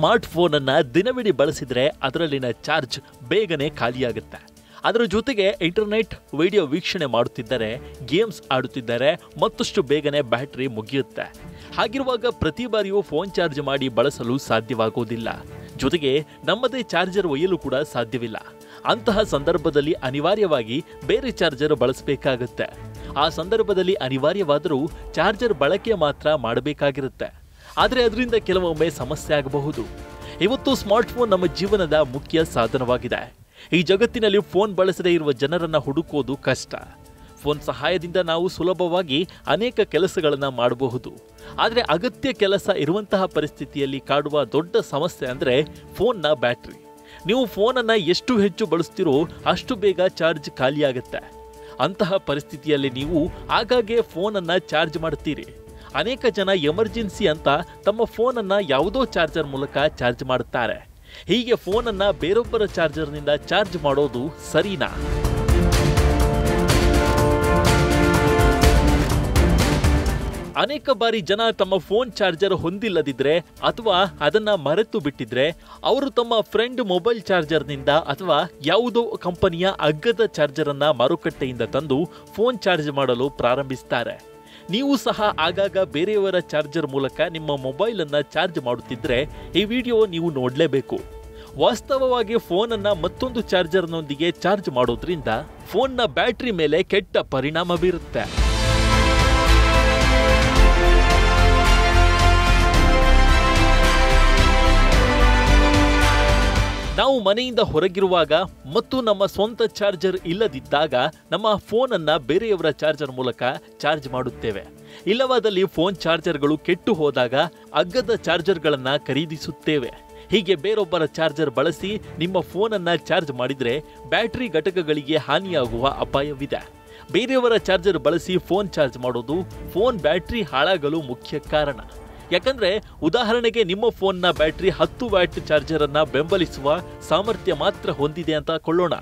Smart ಫೋನನ್ನು ದಿನವಿಡೀ ಬಳಸಿದರೆ ಅದರಲ್ಲಿನ ಚಾರ್ಜ್ ಬೇಗನೆ ಖಾಲಿಯಾಗುತ್ತೆ. ಅದರ ಜೊತೆಗೆ ಇಂಟರ್ನೆಟ್ ವಿಡಿಯೋ ವೀಕ್ಷಣೆ ಮಾಡುತ್ತಿದ್ದರೆ, ಗೇಮ್ಸ್ ಆಡುತ್ತಿದ್ದರೆ ಮತ್ತಷ್ಟು ಬೇಗನೆ ಬ್ಯಾಟರಿ ಮುಗಿಯುತ್ತೆ. ಹಾಗಿರುವಾಗ ಪ್ರತಿ ಬಾರಿಯೂ ಫೋನ್ ಚಾರ್ಜ್ ಮಾಡಿ ಬಳಸಲು ಸಾಧ್ಯವಾಗುವುದಿಲ್ಲ. ಜೊತೆಗೆ ನಮ್ಮದೇ ಚಾರ್ಜರ್ ಒಯ್ಯಲು ಕೂಡ ಸಾಧ್ಯವಿಲ್ಲ. ಅಂತಹ ಸಂದರ್ಭದಲ್ಲಿ ಅನಿವಾರ್ಯವಾಗಿ ಬೇರೆ ಚಾರ್ಜರ್ ಬಳಸಬೇಕಾಗುತ್ತೆ. ಆ ಸಂದರ್ಭದಲ್ಲಿ ಅನಿವಾರ್ಯವಾದರೂ ಚಾರ್ಜರ್ ಬಳಕೆ ಮಾತ್ರ ಮಾಡಬೇಕಾಗಿರುತ್ತೆ. ಆದರೆ ಅದರಿಂದ ಕೆಲವೊಮ್ಮೆ ಸಮಸ್ಯೆ ಆಗಬಹುದು. ಇವತ್ತು ಸ್ಮಾರ್ಟ್ಫೋನ್ ನಮ್ಮ ಜೀವನದ ಮುಖ್ಯ ಸಾಧನವಾಗಿದೆ. ಈ ಜಗತ್ತಿನಲ್ಲಿ ಫೋನ್ ಬಳಸದೇ ಇರುವ ಜನರನ್ನು ಹುಡುಕೋದು ಕಷ್ಟ. ಫೋನ್ ಸಹಾಯದಿಂದ ನಾವು ಸುಲಭವಾಗಿ ಅನೇಕ ಕೆಲಸಗಳನ್ನು ಮಾಡಬಹುದು. ಆದರೆ ಅಗತ್ಯ ಕೆಲಸ ಇರುವಂತಹ ಪರಿಸ್ಥಿತಿಯಲ್ಲಿ ಕಾಡುವ ದೊಡ್ಡ ಸಮಸ್ಯೆ ಅಂದರೆ ಫೋನ್ನ ಬ್ಯಾಟ್ರಿ. ನೀವು ಫೋನನ್ನು ಎಷ್ಟು ಹೆಚ್ಚು ಬಳಸ್ತೀರೋ ಅಷ್ಟು ಬೇಗ ಚಾರ್ಜ್ ಖಾಲಿಯಾಗುತ್ತೆ. ಅಂತಹ ಪರಿಸ್ಥಿತಿಯಲ್ಲಿ ನೀವು ಆಗಾಗ್ಗೆ ಫೋನನ್ನು ಚಾರ್ಜ್ ಮಾಡ್ತೀರಿ. ಅನೇಕ ಜನ ಎಮರ್ಜೆನ್ಸಿ ಅಂತ ತಮ್ಮ ಫೋನನ್ನು ಯಾವುದೋ ಚಾರ್ಜರ್ ಮೂಲಕ ಚಾರ್ಜ್ ಮಾಡುತ್ತಾರೆ. ಹೀಗೆ ಫೋನನ್ನು ಬೇರೊಬ್ಬರ ಚಾರ್ಜರ್ನಿಂದ ಚಾರ್ಜ್ ಮಾಡೋದು ಸರಿನಾ? ಅನೇಕ ಬಾರಿ ಜನ ತಮ್ಮ ಫೋನ್ ಚಾರ್ಜರ್ ಹೊಂದಿಲ್ಲದಿದ್ರೆ ಅಥವಾ ಅದನ್ನ ಮರೆತು ಬಿಟ್ಟಿದ್ರೆ ಅವರು ತಮ್ಮ ಫ್ರೆಂಡ್ ಮೊಬೈಲ್ ಚಾರ್ಜರ್ನಿಂದ ಅಥವಾ ಯಾವುದೋ ಕಂಪನಿಯ ಅಗ್ಗದ ಚಾರ್ಜರ್ ಅನ್ನ ಮಾರುಕಟ್ಟೆಯಿಂದ ತಂದು ಫೋನ್ ಚಾರ್ಜ್ ಮಾಡಲು ಪ್ರಾರಂಭಿಸ್ತಾರೆ. ನೀವು ಸಹ ಆಗಾಗ ಬೇರೆಯವರ ಚಾರ್ಜರ್ ಮೂಲಕ ನಿಮ್ಮ ಮೊಬೈಲ್ ಅನ್ನ ಚಾರ್ಜ್ ಮಾಡುತ್ತಿದ್ರೆ ಈ ವಿಡಿಯೋ ನೀವು ನೋಡಲೇಬೇಕು. ವಾಸ್ತವವಾಗಿ ಫೋನನ್ನು ಮತ್ತೊಂದು ಚಾರ್ಜರ್ನೊಂದಿಗೆ ಚಾರ್ಜ್ ಮಾಡೋದ್ರಿಂದ ಫೋನ್ನ ಬ್ಯಾಟರಿ ಮೇಲೆ ಕೆಟ್ಟ ಪರಿಣಾಮ ಬೀರುತ್ತೆ. ನಾವು ಮನೆಯಿಂದ ಹೊರಗಿರುವಾಗ ಮತ್ತು ನಮ್ಮ ಸ್ವಂತ ಚಾರ್ಜರ್ ಇಲ್ಲದಿದ್ದಾಗ ನಮ್ಮ ಫೋನನ್ನು ಬೇರೆಯವರ ಚಾರ್ಜರ್ ಮೂಲಕ ಚಾರ್ಜ್ ಮಾಡುತ್ತೇವೆ. ಇಲ್ಲವಾದಲ್ಲಿ ಫೋನ್ ಚಾರ್ಜರ್ಗಳು ಕೆಟ್ಟು ಹೋದಾಗ ಅಗ್ಗದ ಚಾರ್ಜರ್ಗಳನ್ನು ಖರೀದಿಸುತ್ತೇವೆ. ಹೀಗೆ ಬೇರೊಬ್ಬರ ಚಾರ್ಜರ್ ಬಳಸಿ ನಿಮ್ಮ ಫೋನನ್ನು ಚಾರ್ಜ್ ಮಾಡಿದರೆ ಬ್ಯಾಟರಿ ಘಟಕಗಳಿಗೆ ಹಾನಿಯಾಗುವ ಅಪಾಯವಿದೆ. ಬೇರೆಯವರ ಚಾರ್ಜರ್ ಬಳಸಿ ಫೋನ್ ಚಾರ್ಜ್ ಮಾಡೋದು ಫೋನ್ ಬ್ಯಾಟರಿ ಹಾಳಾಗಲು ಮುಖ್ಯ ಕಾರಣ. ಯಾಕಂದ್ರೆ ಉದಾಹರಣೆಗೆ ನಿಮ್ಮ ಫೋನ್ನ ಬ್ಯಾಟರಿ 10 ವ್ಯಾಟ್ ಚಾರ್ಜರ್ ಅನ್ನ ಬೆಂಬಲಿಸುವ ಸಾಮರ್ಥ್ಯ ಮಾತ್ರ ಹೊಂದಿದೆ ಅಂತ ಕೊಳ್ಳೋಣ.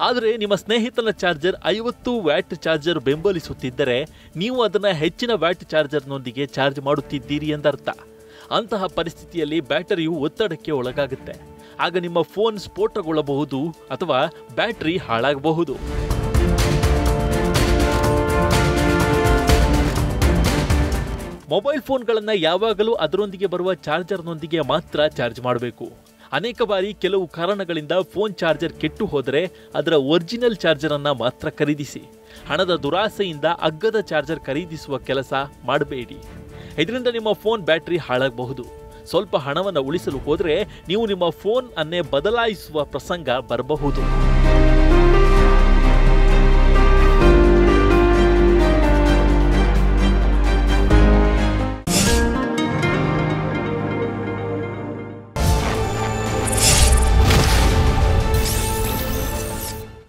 ಆದರೆ ನಿಮ್ಮ ಸ್ನೇಹಿತನ ಚಾರ್ಜರ್ 50 ವ್ಯಾಟ್ ಚಾರ್ಜರ್ ಬೆಂಬಲಿಸುತ್ತಿದ್ದರೆ ನೀವು ಅದನ್ನ ಹೆಚ್ಚಿನ ವ್ಯಾಟ್ ಚಾರ್ಜರ್ನೊಂದಿಗೆ ಚಾರ್ಜ್ ಮಾಡುತ್ತಿದ್ದೀರಿ ಎಂದರ್ಥ. ಅಂತಹ ಪರಿಸ್ಥಿತಿಯಲ್ಲಿ ಬ್ಯಾಟರಿಯು ಒತ್ತಡಕ್ಕೆ ಒಳಗಾಗುತ್ತೆ. ಆಗ ನಿಮ್ಮ ಫೋನ್ ಸ್ಫೋಟಗೊಳ್ಳಬಹುದು ಅಥವಾ ಬ್ಯಾಟರಿ ಹಾಳಾಗಬಹುದು. ಮೊಬೈಲ್ ಫೋನ್ಗಳನ್ನು ಯಾವಾಗಲೂ ಅದರೊಂದಿಗೆ ಬರುವ ಚಾರ್ಜರ್ನೊಂದಿಗೆ ಮಾತ್ರ ಚಾರ್ಜ್ ಮಾಡಬೇಕು. ಅನೇಕ ಬಾರಿ ಕೆಲವು ಕಾರಣಗಳಿಂದ ಫೋನ್ ಚಾರ್ಜರ್ ಕೆಟ್ಟು ಹೋದರೆ ಅದರ ಒರಿಜಿನಲ್ ಚಾರ್ಜರನ್ನು ಮಾತ್ರ ಖರೀದಿಸಿ. ಹಣದ ದುರಾಸೆಯಿಂದ ಅಗ್ಗದ ಚಾರ್ಜರ್ ಖರೀದಿಸುವ ಕೆಲಸ ಮಾಡಬೇಡಿ. ಇದರಿಂದ ನಿಮ್ಮ ಫೋನ್ ಬ್ಯಾಟರಿ ಹಾಳಾಗಬಹುದು. ಸ್ವಲ್ಪ ಹಣವನ್ನು ಉಳಿಸಲು ಹೋದರೆ ನೀವು ನಿಮ್ಮ ಫೋನ್ ಅನ್ನೇ ಬದಲಾಯಿಸುವ ಪ್ರಸಂಗ ಬರಬಹುದು.